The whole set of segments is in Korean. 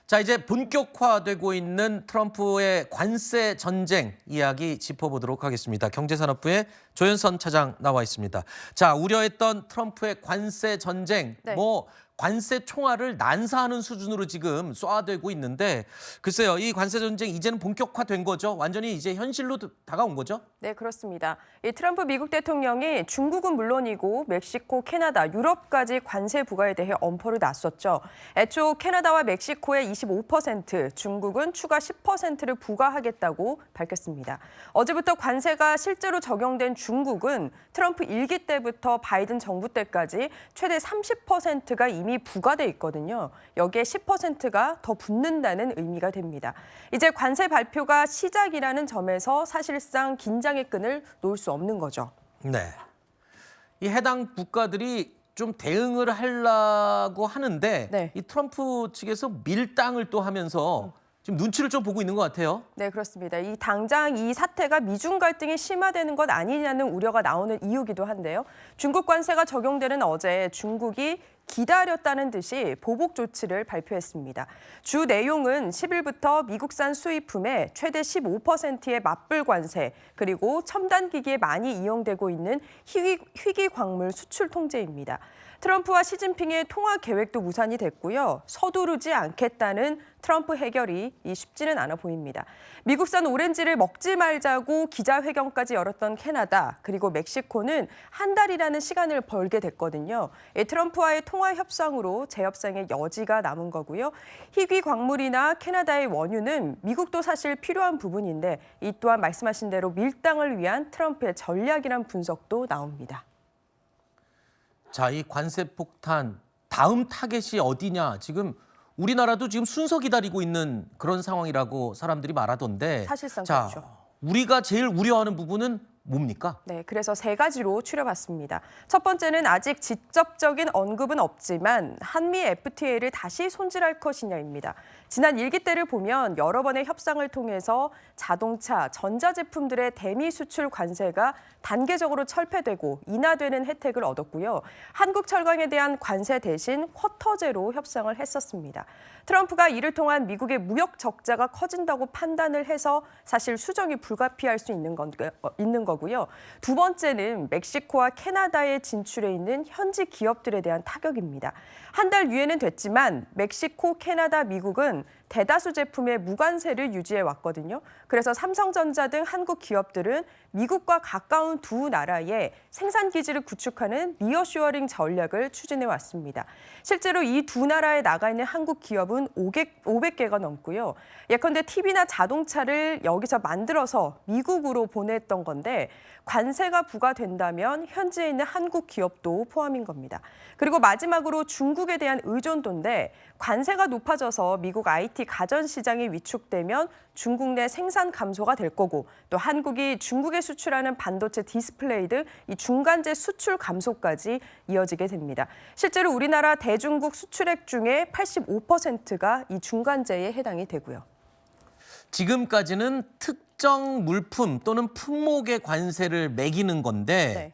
자, 이제 본격화되고 있는 트럼프의 관세 전쟁 이야기 짚어보도록 하겠습니다. 경제산업부의 조현선 차장 나와 있습니다. 자, 우려했던 트럼프의 관세 전쟁, 관세 총알을 난사하는 수준으로 지금 쏘아대고 있는데 글쎄요, 이 관세 전쟁 이제는 본격화된 거죠? 완전히 이제 현실로 다가온 거죠? 네, 그렇습니다. 이 트럼프 미국 대통령이 중국은 물론이고 멕시코, 캐나다, 유럽까지 관세 부과에 대해 엄포를 놨었죠. 애초 캐나다와 멕시코의 25%, 중국은 추가 10%를 부과하겠다고 밝혔습니다. 어제부터 관세가 실제로 적용된 중국은 트럼프 1기 때부터 바이든 정부 때까지 최대 30%가 이미 부과돼 있거든요. 여기에 10%가 더 붙는다는 의미가 됩니다. 이제 관세 발표가 시작이라는 점에서 사실상 긴장의 끈을 놓을 수 없는 거죠. 네. 이 해당 국가들이 좀 대응을 하려고 하는데 이 트럼프 측에서 밀당을 또 하면서 지금 눈치를 좀 보고 있는 것 같아요. 네, 그렇습니다. 당장 이 사태가 미중 갈등이 심화되는 것 아니냐는 우려가 나오는 이유기도 한데요. 중국 관세가 적용되는 어제 중국이 기다렸다는 듯이 보복 조치를 발표했습니다. 주 내용은 10일부터 미국산 수입품에 최대 15%의 맞불 관세, 그리고 첨단 기기에 많이 이용되고 있는 희귀 광물 수출 통제입니다. 트럼프와 시진핑의 통화 계획도 무산이 됐고요. 서두르지 않겠다는 트럼프 해결이 쉽지는 않아 보입니다. 미국산 오렌지를 먹지 말자고 기자회견까지 열었던 캐나다, 그리고 멕시코는 한 달이라는 시간을 벌게 됐거든요. 트럼프와의 통화 협상으로 재협상의 여지가 남은 거고요. 희귀 광물이나 캐나다의 원유는 미국도 사실 필요한 부분인데 이 또한 말씀하신 대로 밀당을 위한 트럼프의 전략이란 분석도 나옵니다. 자, 이 관세 폭탄 다음 타겟이 어디냐? 지금 우리나라도 지금 순서 기다리고 있는 그런 상황이라고 사람들이 말하던데. 사실상 자, 그렇죠. 우리가 제일 우려하는 부분은 뭡니까? 네, 그래서 세 가지로 추려봤습니다. 첫 번째는 아직 직접적인 언급은 없지만 한미 FTA를 다시 손질할 것이냐입니다. 지난 1기 때를 보면 여러 번의 협상을 통해서 자동차, 전자제품들의 대미 수출 관세가 단계적으로 철폐되고 인하되는 혜택을 얻었고요. 한국 철강에 대한 관세 대신 쿼터제로 협상을 했었습니다. 트럼프가 이를 통한 미국의 무역 적자가 커진다고 판단을 해서 사실 수정이 불가피할 수 있는 거고요. 두 번째는 멕시코와 캐나다에 진출해 있는 현지 기업들에 대한 타격입니다. 한 달 유예는 됐지만 멕시코, 캐나다, 미국은 대다수 제품의 무관세를 유지해 왔거든요. 그래서 삼성전자 등 한국 기업들은 미국과 가까운 두 나라에 생산 기지를 구축하는 니어쇼어링 전략을 추진해 왔습니다. 실제로 이 두 나라에 나가 있는 한국 기업은 500개가 넘고요. 예컨대 TV나 자동차를 여기서 만들어서 미국으로 보냈던 건데 관세가 부과된다면 현지에 있는 한국 기업도 포함인 겁니다. 그리고 마지막으로 중국에 대한 의존도인데 관세가 높아져서 미국 IT 가전시장이 위축되면 중국 내 생산 감소가 될 거고 또 한국이 중국에 수출하는 반도체 디스플레이 등 이 중간재 수출 감소까지 이어지게 됩니다. 실제로 우리나라 대중국 수출액 중에 85%가 이 중간재에 해당이 되고요. 지금까지는 특정 물품 또는 품목의 관세를 매기는 건데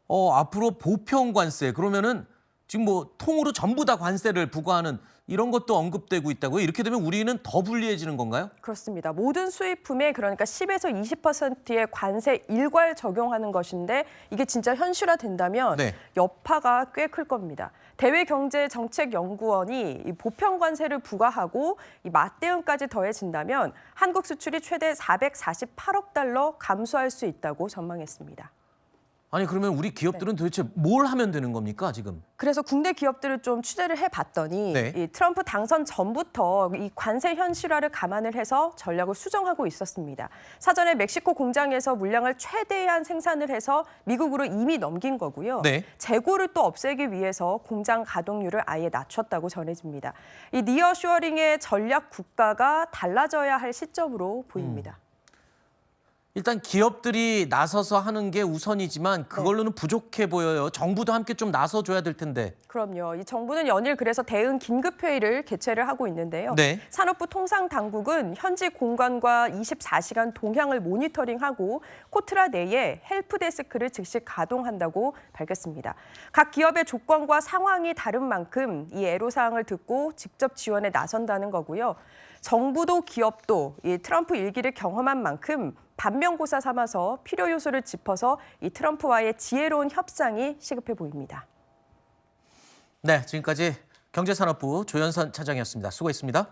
앞으로 보편 관세, 그러면은 지금 뭐 통으로 전부 다 관세를 부과하는 이런 것도 언급되고 있다고요? 이렇게 되면 우리는 더 불리해지는 건가요? 그렇습니다. 모든 수입품에 그러니까 10에서 20%의 관세 일괄 적용하는 것인데 이게 진짜 현실화된다면 여파가 꽤 클 겁니다. 대외경제정책연구원이 이 보편 관세를 부과하고 이 맞대응까지 더해진다면 한국 수출이 최대 448억 달러 감소할 수 있다고 전망했습니다. 아니 그러면 우리 기업들은 도대체 뭘 하면 되는 겁니까 지금? 그래서 국내 기업들을 좀 취재를 해봤더니 이 트럼프 당선 전부터 이 관세 현실화를 감안을 해서 전략을 수정하고 있었습니다. 사전에 멕시코 공장에서 물량을 최대한 생산을 해서 미국으로 이미 넘긴 거고요. 재고를 또 없애기 위해서 공장 가동률을 아예 낮췄다고 전해집니다. 이 니어쇼어링의 전략 국가가 달라져야 할 시점으로 보입니다. 일단 기업들이 나서서 하는 게 우선이지만 그걸로는 부족해 보여요. 정부도 함께 좀 나서줘야 될 텐데. 그럼요. 이 정부는 연일 그래서 대응 긴급회의를 개최를 하고 있는데요. 네. 산업부 통상당국은 현지 공간과 24시간 동향을 모니터링하고 코트라 내에 헬프데스크를 즉시 가동한다고 밝혔습니다. 각 기업의 조건과 상황이 다른 만큼 이 애로사항을 듣고 직접 지원에 나선다는 거고요. 정부도 기업도 이 트럼프 일기를 경험한 만큼 반면고사 삼아서 필요 요소를 짚어서 이 트럼프와의 지혜로운 협상이 시급해 보입니다. 네, 지금까지 경제산업부 조현선 차장이었습니다. 수고했습니다.